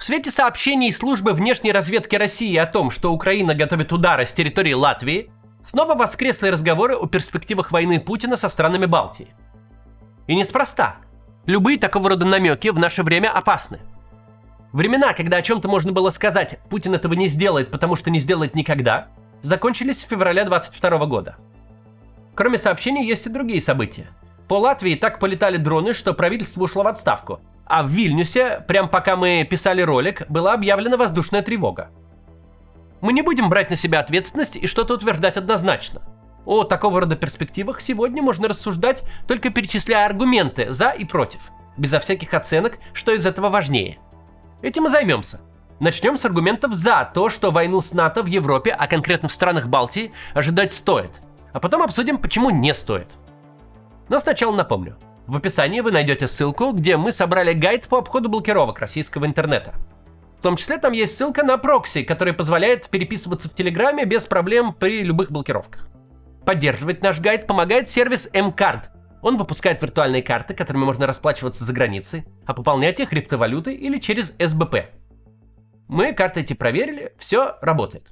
В свете сообщений службы внешней разведки России о том, что Украина готовит удары с территории Латвии, снова воскресли разговоры о перспективах войны Путина со странами Балтии. И неспроста. Любые такого рода намеки в наше время опасны. Времена, когда о чем-то можно было сказать «Путин этого не сделает, потому что не сделает никогда», закончились в феврале 2022 года. Кроме сообщений, есть и другие события. По Латвии так полетали дроны, что правительство ушло в отставку. А в Вильнюсе, прямо пока мы писали ролик, была объявлена воздушная тревога. Мы не будем брать на себя ответственность и что-то утверждать однозначно. О такого рода перспективах сегодня можно рассуждать, только перечисляя аргументы «за» и «против», безо всяких оценок, что из этого важнее. Этим и займемся. Начнем с аргументов «за» то, что войну с НАТО в Европе, а конкретно в странах Балтии, ожидать стоит. А потом обсудим, почему не стоит. Но сначала напомню. В описании вы найдете ссылку, где мы собрали гайд по обходу блокировок российского интернета. В том числе там есть ссылка на прокси, который позволяет переписываться в Телеграме без проблем при любых блокировках. Поддерживать наш гайд помогает сервис mCard. Он выпускает виртуальные карты, которыми можно расплачиваться за границей, а пополнять их криптовалютой или через СБП. Мы карты эти проверили, все работает.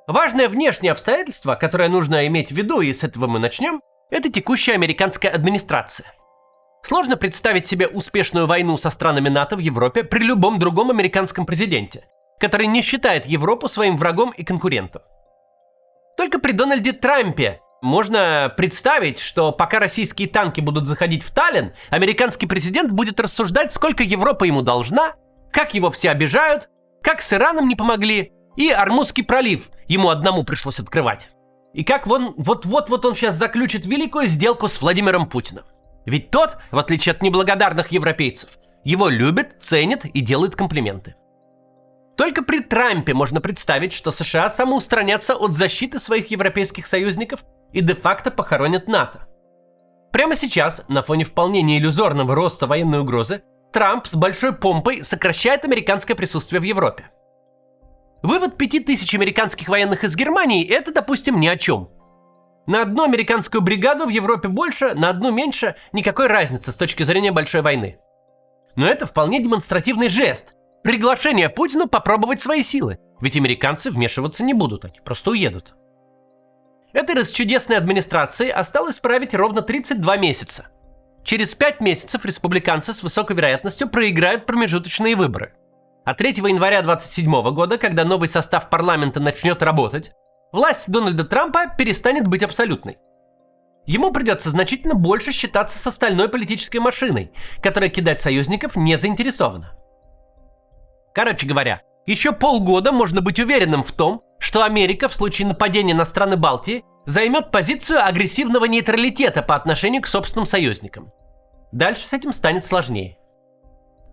Важное внешнее обстоятельство, которое нужно иметь в виду, и с этого мы начнем, это текущая американская администрация. Сложно представить себе успешную войну со странами НАТО в Европе при любом другом американском президенте, который не считает Европу своим врагом и конкурентом. Только при Дональде Трампе можно представить, что пока российские танки будут заходить в Таллин, американский президент будет рассуждать, сколько Европа ему должна, как его все обижают, как с Ираном не помогли, и Ормузский пролив ему одному пришлось открывать. И как вот-вот он сейчас заключит великую сделку с Владимиром Путиным. Ведь тот, в отличие от неблагодарных европейцев, его любит, ценит и делает комплименты. Только при Трампе можно представить, что США самоустранятся от защиты своих европейских союзников и де-факто похоронят НАТО. Прямо сейчас, на фоне вполне неиллюзорного роста военной угрозы, Трамп с большой помпой сокращает американское присутствие в Европе. Вывод 5000 американских военных из Германии – это, допустим, ни о чем. На одну американскую бригаду в Европе больше, на одну меньше – никакой разницы с точки зрения большой войны. Но это вполне демонстративный жест. Приглашение Путину попробовать свои силы. Ведь американцы вмешиваться не будут, они просто уедут. Этой расчудесной администрации осталось править ровно 32 месяца. Через 5 месяцев республиканцы с высокой вероятностью проиграют промежуточные выборы. А 3 января 2027 года, когда новый состав парламента начнет работать, власть Дональда Трампа перестанет быть абсолютной. Ему придется значительно больше считаться с остальной политической машиной, которая кидать союзников не заинтересована. Короче говоря, еще полгода можно быть уверенным в том, что Америка в случае нападения на страны Балтии займет позицию агрессивного нейтралитета по отношению к собственным союзникам. Дальше с этим станет сложнее.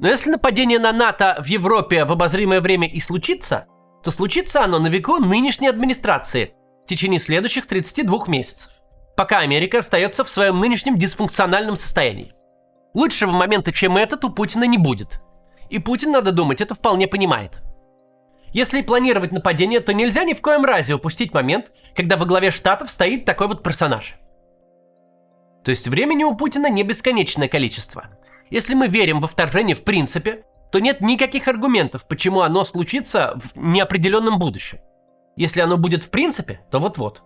Но если нападение на НАТО в Европе в обозримое время и случится, то случится оно на веку нынешней администрации в течение следующих 32 месяцев, пока Америка остается в своем нынешнем дисфункциональном состоянии. Лучшего момента, чем этот, у Путина не будет. И Путин, надо думать, это вполне понимает. Если планировать нападение, то нельзя ни в коем разе упустить момент, когда во главе штатов стоит такой вот персонаж. То есть времени у Путина не бесконечное количество. Если мы верим во вторжение в принципе, то нет никаких аргументов, почему оно случится в неопределенном будущем. Если оно будет в принципе, то вот-вот.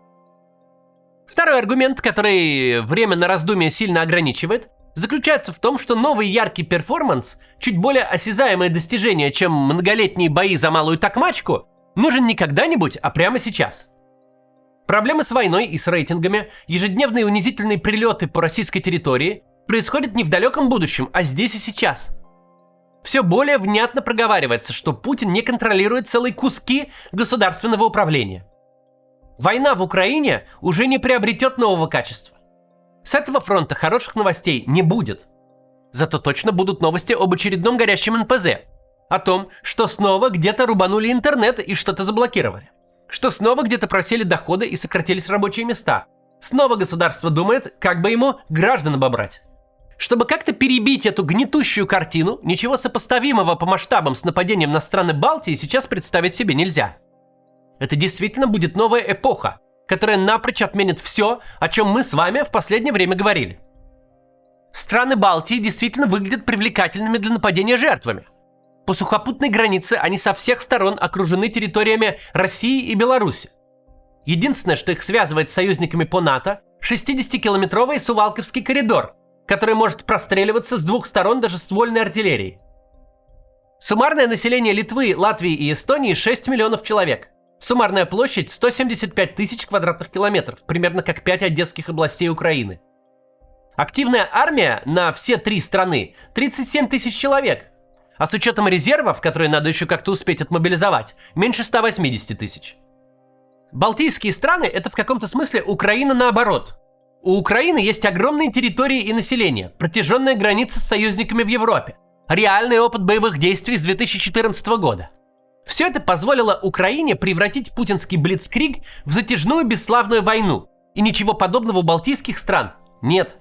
Второй аргумент, который время на раздумье сильно ограничивает, заключается в том, что новый яркий перформанс, чуть более осязаемое достижение, чем многолетние бои за малую такмачку, нужен не когда-нибудь, а прямо сейчас. Проблемы с войной и с рейтингами, ежедневные унизительные прилеты по российской территории происходят не в далеком будущем, а здесь и сейчас. Все более внятно проговаривается, что Путин не контролирует целые куски государственного управления. Война в Украине уже не приобретет нового качества. С этого фронта хороших новостей не будет. Зато точно будут новости об очередном горящем НПЗ. О том, что снова где-то рубанули интернет и что-то заблокировали. Что снова где-то просели доходы и сократились рабочие места. Снова государство думает, как бы ему граждан обобрать. Чтобы как-то перебить эту гнетущую картину, ничего сопоставимого по масштабам с нападением на страны Балтии сейчас представить себе нельзя. Это действительно будет новая эпоха, которая напрочь отменит все, о чем мы с вами в последнее время говорили. Страны Балтии действительно выглядят привлекательными для нападения жертвами. По сухопутной границе они со всех сторон окружены территориями России и Беларуси. Единственное, что их связывает с союзниками по НАТО – 60-километровый Сувалковский коридор, который может простреливаться с двух сторон даже ствольной артиллерией. Суммарное население Литвы, Латвии и Эстонии 6 миллионов человек. Суммарная площадь 175 тысяч квадратных километров, примерно как 5 одесских областей Украины. Активная армия на все 3 страны 37 тысяч человек. А с учетом резервов, которые надо еще как-то успеть отмобилизовать, меньше 180 тысяч. Балтийские страны – это в каком-то смысле Украина наоборот. У Украины есть огромные территории и население, протяженная граница с союзниками в Европе, реальный опыт боевых действий с 2014 года. Все это позволило Украине превратить путинский блицкриг в затяжную бесславную войну, и ничего подобного у балтийских стран нет.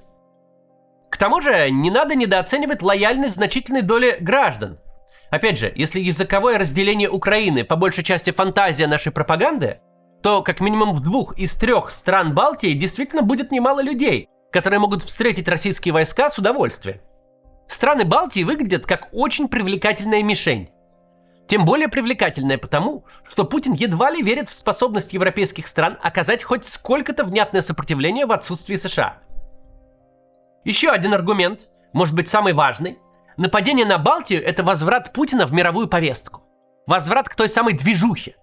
К тому же, не надо недооценивать лояльность значительной доли граждан. Опять же, если языковое разделение Украины по большей части фантазия нашей пропаганды, то как минимум в 2 из 3 стран Балтии действительно будет немало людей, которые могут встретить российские войска с удовольствием. Страны Балтии выглядят как очень привлекательная мишень. Тем более привлекательная потому, что Путин едва ли верит в способность европейских стран оказать хоть сколько-то внятное сопротивление в отсутствии США. Еще один аргумент, может быть самый важный. Нападение на Балтию – это возврат Путина в мировую повестку. Возврат к той самой движухе.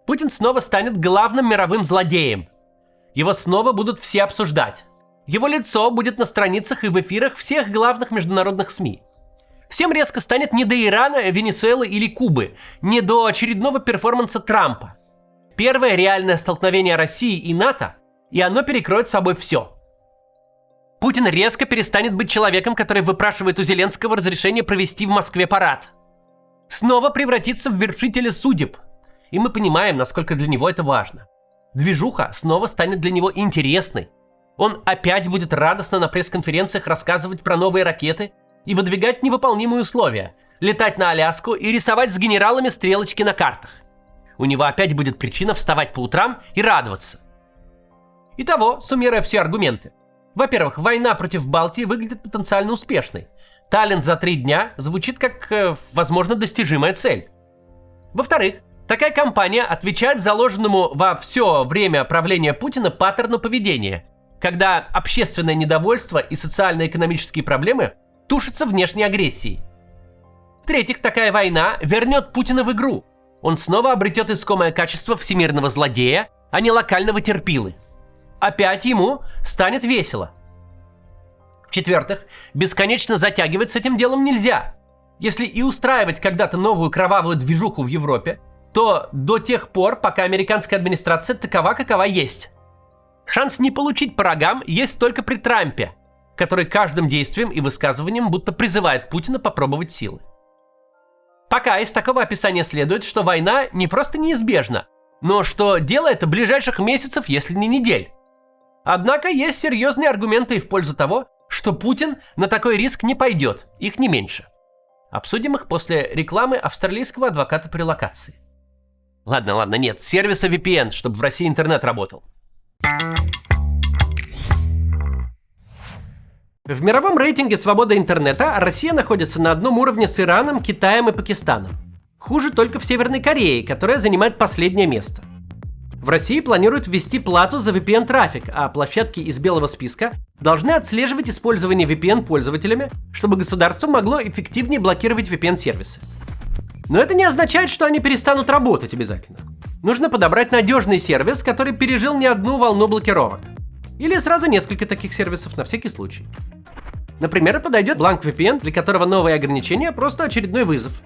Путин снова станет главным мировым злодеем. Его снова будут все обсуждать. Его лицо будет на страницах и в эфирах всех главных международных СМИ. Всем резко станет не до Ирана, Венесуэлы или Кубы, не до очередного перформанса Трампа. Первое реальное столкновение России и НАТО, и оно перекроет собой все. Путин резко перестанет быть человеком, который выпрашивает у Зеленского разрешение провести в Москве парад. Снова превратится в вершителя судеб. И мы понимаем, насколько для него это важно. Движуха снова станет для него интересной. Он опять будет радостно на пресс-конференциях рассказывать про новые ракеты и выдвигать невыполнимые условия, летать на Аляску и рисовать с генералами стрелочки на картах. У него опять будет причина вставать по утрам и радоваться. Итого, суммируя все аргументы. Во-первых, война против Балтии выглядит потенциально успешной. Таллин за 3 дня звучит как, возможно, достижимая цель. Во-вторых, такая кампания отвечает заложенному во все время правления Путина паттерну поведения, когда общественное недовольство и социально-экономические проблемы тушатся внешней агрессией. В-третьих, такая война вернет Путина в игру. Он снова обретет искомое качество всемирного злодея, а не локального терпилы. Опять ему станет весело. В-четвертых, бесконечно затягивать с этим делом нельзя. Если и устраивать когда-то новую кровавую движуху в Европе, то до тех пор, пока американская администрация такова, какова есть. Шанс не получить по рогам есть только при Трампе, который каждым действием и высказыванием будто призывает Путина попробовать силы. Пока из такого описания следует, что война не просто неизбежна, но что дело это ближайших месяцев, если не недель. Однако есть серьезные аргументы и в пользу того, что Путин на такой риск не пойдет, их не меньше. Обсудим их после рекламы австралийского адвоката по релокации. Ладно, нет, сервиса VPN, чтобы в России интернет работал. В мировом рейтинге свободы интернета Россия находится на одном уровне с Ираном, Китаем и Пакистаном. Хуже только в Северной Корее, которая занимает последнее место. В России планируют ввести плату за VPN-трафик, а площадки из белого списка должны отслеживать использование VPN пользователями, чтобы государство могло эффективнее блокировать VPN-сервисы. Но это не означает, что они перестанут работать обязательно. Нужно подобрать надежный сервис, который пережил не одну волну блокировок. Или сразу несколько таких сервисов на всякий случай. Например, подойдет Blank VPN, для которого новые ограничения просто очередной вызов.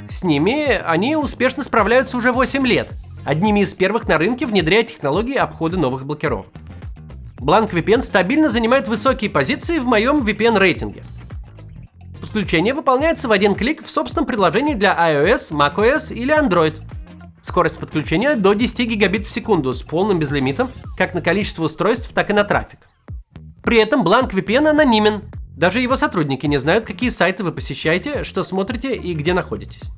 С ними они успешно справляются уже 8 лет, одними из первых на рынке внедряя технологии обхода новых блокировок. Blank VPN стабильно занимает высокие позиции в моем VPN-рейтинге. Подключение выполняется в один клик в собственном приложении для iOS, macOS или Android. Скорость подключения до 10 гигабит в секунду с полным безлимитом как на количество устройств, так и на трафик. При этом Blank VPN анонимен. Даже его сотрудники не знают, какие сайты вы посещаете, что смотрите и где находитесь.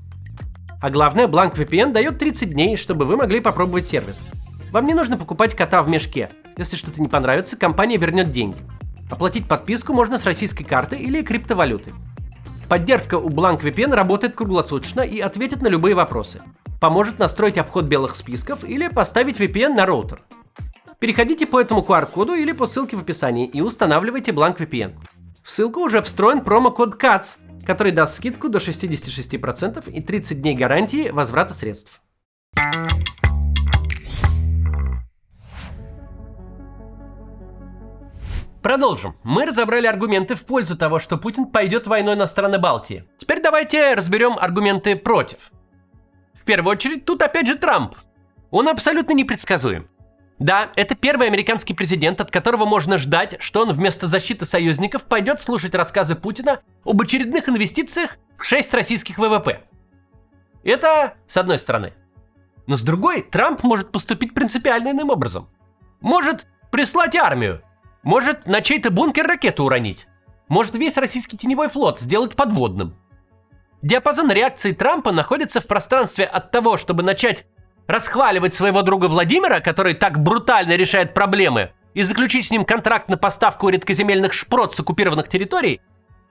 А главное, Blank VPN дает 30 дней, чтобы вы могли попробовать сервис. Вам не нужно покупать кота в мешке. Если что-то не понравится, компания вернет деньги. Оплатить подписку можно с российской карты или криптовалюты. Поддержка у Blank VPN работает круглосуточно и ответит на любые вопросы. Поможет настроить обход белых списков или поставить VPN на роутер. Переходите по этому QR-коду или по ссылке в описании и устанавливайте Blank VPN. В ссылку уже встроен промокод CATS, который даст скидку до 66% и 30 дней гарантии возврата средств. Продолжим. Мы разобрали аргументы в пользу того, что Путин пойдет войной на страны Балтии. Теперь давайте разберем аргументы против. В первую очередь, тут опять же Трамп. Он абсолютно непредсказуем. Да, это первый американский президент, от которого можно ждать, что он вместо защиты союзников пойдет слушать рассказы Путина об очередных инвестициях в 6 российских ВВП. Это с одной стороны. Но с другой, Трамп может поступить принципиально иным образом. Может прислать армию. Может на чей-то бункер ракету уронить. Может весь российский теневой флот сделать подводным. Диапазон реакции Трампа находится в пространстве от того, чтобы начать расхваливать своего друга Владимира, который так брутально решает проблемы, и заключить с ним контракт на поставку редкоземельных шпрот с оккупированных территорий,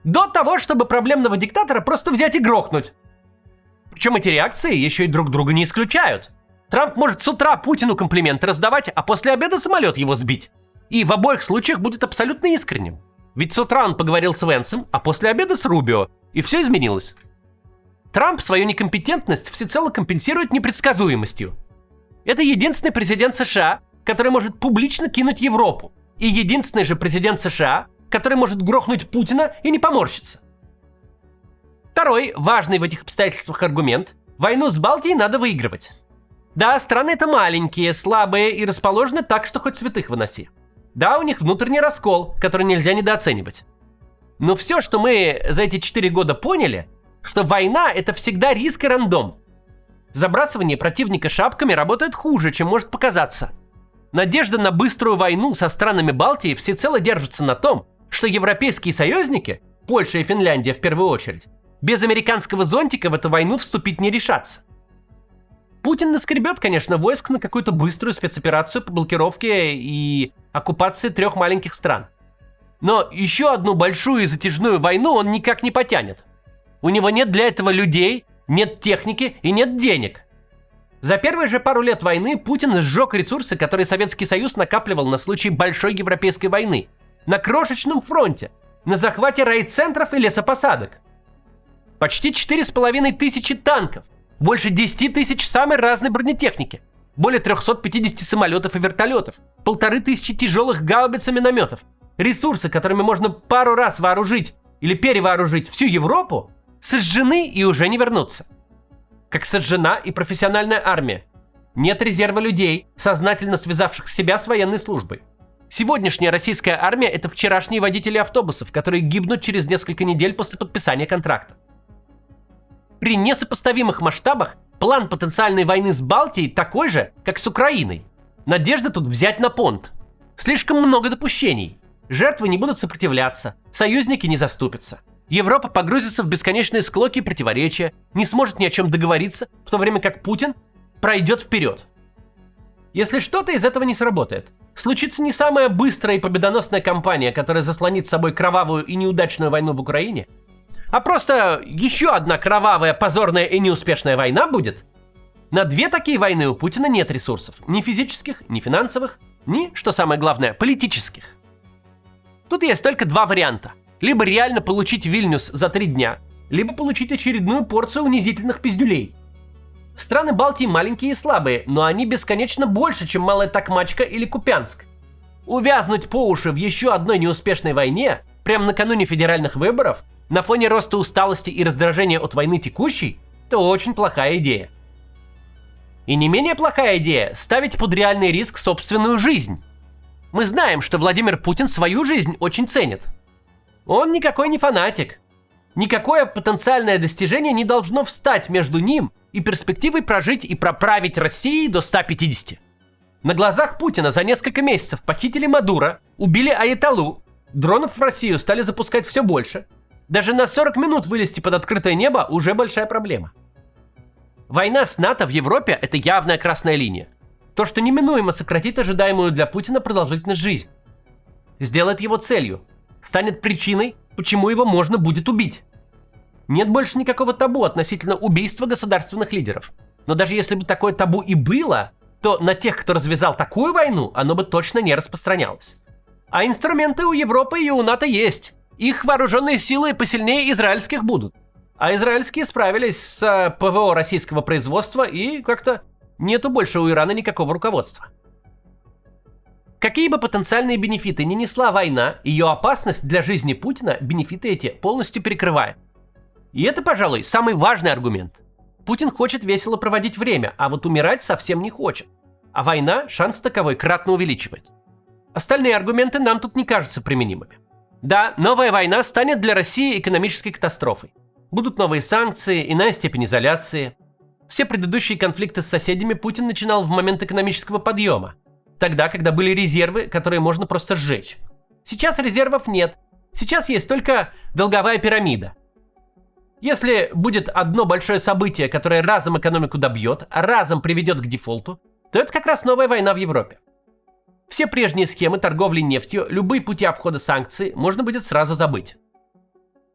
до того, чтобы проблемного диктатора просто взять и грохнуть. Причем эти реакции еще и друг друга не исключают. Трамп может с утра Путину комплименты раздавать, а после обеда самолет его сбить. И в обоих случаях будет абсолютно искренним. Ведь с утра он поговорил с Венсом, а после обеда с Рубио, и все изменилось. Трамп свою некомпетентность всецело компенсирует непредсказуемостью. Это единственный президент США, который может публично кинуть Европу. И единственный же президент США, который может грохнуть Путина и не поморщиться. Второй, важный в этих обстоятельствах аргумент – войну с Балтией надо выигрывать. Да, страны-то маленькие, слабые и расположены так, что хоть святых выноси. Да, у них внутренний раскол, который нельзя недооценивать. Но все, что мы за эти 4 года поняли, что война – это всегда риск и рандом. Забрасывание противника шапками работает хуже, чем может показаться. Надежда на быструю войну со странами Балтии всецело держится на том, что европейские союзники, Польша и Финляндия в первую очередь, без американского зонтика в эту войну вступить не решатся. Путин наскребет, конечно, войск на какую-то быструю спецоперацию по блокировке и оккупации 3 маленьких стран. Но еще одну большую и затяжную войну он никак не потянет. У него нет для этого людей, нет техники и нет денег. За первые же пару лет войны Путин сжег ресурсы, которые Советский Союз накапливал на случай большой европейской войны. На крошечном фронте, на захвате райцентров и лесопосадок. Почти 4500 танков, больше 10 тысяч самой разной бронетехники, более 350 самолетов и вертолетов, 1500 тяжелых гаубиц и минометов. Ресурсы, которыми можно пару раз вооружить или перевооружить всю Европу, сожжены и уже не вернутся. Как сожжена и профессиональная армия. Нет резерва людей, сознательно связавших себя с военной службой. Сегодняшняя российская армия – это вчерашние водители автобусов, которые гибнут через несколько недель после подписания контракта. При несопоставимых масштабах план потенциальной войны с Балтией такой же, как с Украиной. Надежда тут взять на понт. Слишком много допущений. Жертвы не будут сопротивляться, союзники не заступятся. Европа погрузится в бесконечные склоки и противоречия, не сможет ни о чем договориться, в то время как Путин пройдет вперед. Если что-то из этого не сработает, случится не самая быстрая и победоносная кампания, которая заслонит собой кровавую и неудачную войну в Украине, а просто еще одна кровавая, позорная и неуспешная война будет. На 2 такие войны у Путина нет ресурсов, ни физических, ни финансовых, ни, что самое главное, политических. Тут есть только 2 варианта. Либо реально получить Вильнюс за 3 дня, либо получить очередную порцию унизительных пиздюлей. Страны Балтии маленькие и слабые, но они бесконечно больше, чем Малая Токмачка или Купянск. Увязнуть по уши в еще одной неуспешной войне, прямо накануне федеральных выборов, на фоне роста усталости и раздражения от войны текущей, это очень плохая идея. И не менее плохая идея – ставить под реальный риск собственную жизнь. Мы знаем, что Владимир Путин свою жизнь очень ценит. Он никакой не фанатик. Никакое потенциальное достижение не должно встать между ним и перспективой прожить и проправить Россией до 150. На глазах Путина за несколько месяцев похитили Мадуро, убили Аятоллу, дронов в Россию стали запускать все больше. Даже на 40 минут вылезти под открытое небо уже большая проблема. Война с НАТО в Европе – это явная красная линия. То, что неминуемо сократит ожидаемую для Путина продолжительность жизни. Сделает его целью, станет причиной, почему его можно будет убить. Нет больше никакого табу относительно убийства государственных лидеров. Но даже если бы такое табу и было, то на тех, кто развязал такую войну, оно бы точно не распространялось. А инструменты у Европы и у НАТО есть. Их вооруженные силы посильнее израильских будут. А израильские справились с ПВО российского производства, и как-то нету больше у Ирана никакого руководства. Какие бы потенциальные бенефиты ни несла война, ее опасность для жизни Путина бенефиты эти полностью перекрывает. И это, пожалуй, самый важный аргумент. Путин хочет весело проводить время, а вот умирать совсем не хочет. А война шанс таковой кратно увеличивает. Остальные аргументы нам тут не кажутся применимыми. Да, новая война станет для России экономической катастрофой. Будут новые санкции, иная степень изоляции. Все предыдущие конфликты с соседями Путин начинал в момент экономического подъема. Тогда, когда были резервы, которые можно просто сжечь. Сейчас резервов нет. Сейчас есть только долговая пирамида. Если будет одно большое событие, которое разом экономику добьет, а разом приведет к дефолту, то это как раз новая война в Европе. Все прежние схемы торговли нефтью, любые пути обхода санкций можно будет сразу забыть.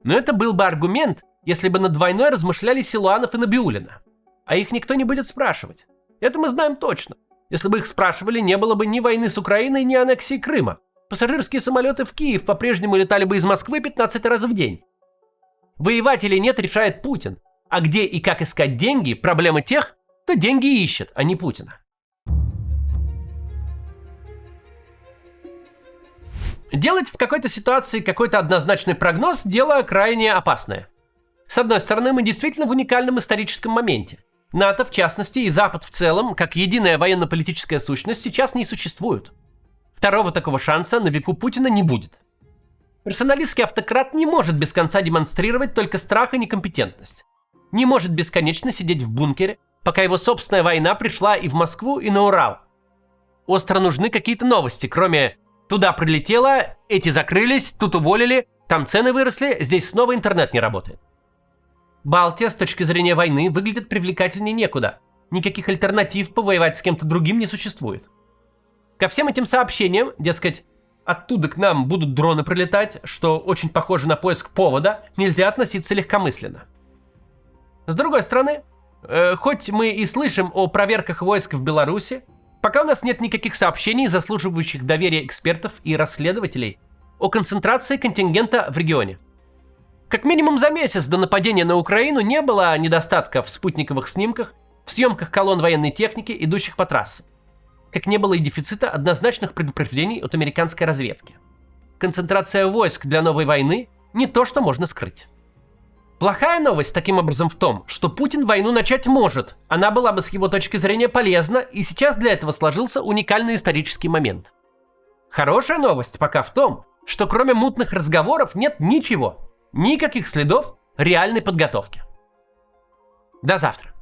Но это был бы аргумент, если бы над войной размышляли Силуанов и Набиуллина. А их никто не будет спрашивать. Это мы знаем точно. Если бы их спрашивали, не было бы ни войны с Украиной, ни аннексии Крыма. Пассажирские самолеты в Киев по-прежнему летали бы из Москвы 15 раз в день. Воевать или нет решает Путин. А где и как искать деньги – проблема тех, кто деньги ищет, а не Путина. Делать в какой-то ситуации какой-то однозначный прогноз – дело крайне опасное. С одной стороны, мы действительно в уникальном историческом моменте. НАТО, в частности, и Запад в целом, как единая военно-политическая сущность, сейчас не существуют. Второго такого шанса на веку Путина не будет. Персоналистский автократ не может без конца демонстрировать только страх и некомпетентность. Не может бесконечно сидеть в бункере, пока его собственная война пришла и в Москву, и на Урал. Остро нужны какие-то новости, кроме «туда прилетело, эти закрылись, тут уволили, там цены выросли, здесь снова интернет не работает». Балтия с точки зрения войны выглядит привлекательнее некуда. Никаких альтернатив повоевать с кем-то другим не существует. Ко всем этим сообщениям, дескать, оттуда к нам будут дроны прилетать, что очень похоже на поиск повода, нельзя относиться легкомысленно. С другой стороны, хоть мы и слышим о проверках войск в Беларуси, пока у нас нет никаких сообщений, заслуживающих доверия экспертов и расследователей, о концентрации контингента в регионе. Как минимум за месяц до нападения на Украину не было недостатка в спутниковых снимках, в съемках колонн военной техники, идущих по трассе. Как не было и дефицита однозначных предупреждений от американской разведки. Концентрация войск для новой войны не то, что можно скрыть. Плохая новость таким образом в том, что Путин войну начать может. Она была бы с его точки зрения полезна, и сейчас для этого сложился уникальный исторический момент. Хорошая новость пока в том, что кроме мутных разговоров нет ничего. Никаких следов реальной подготовки. До завтра.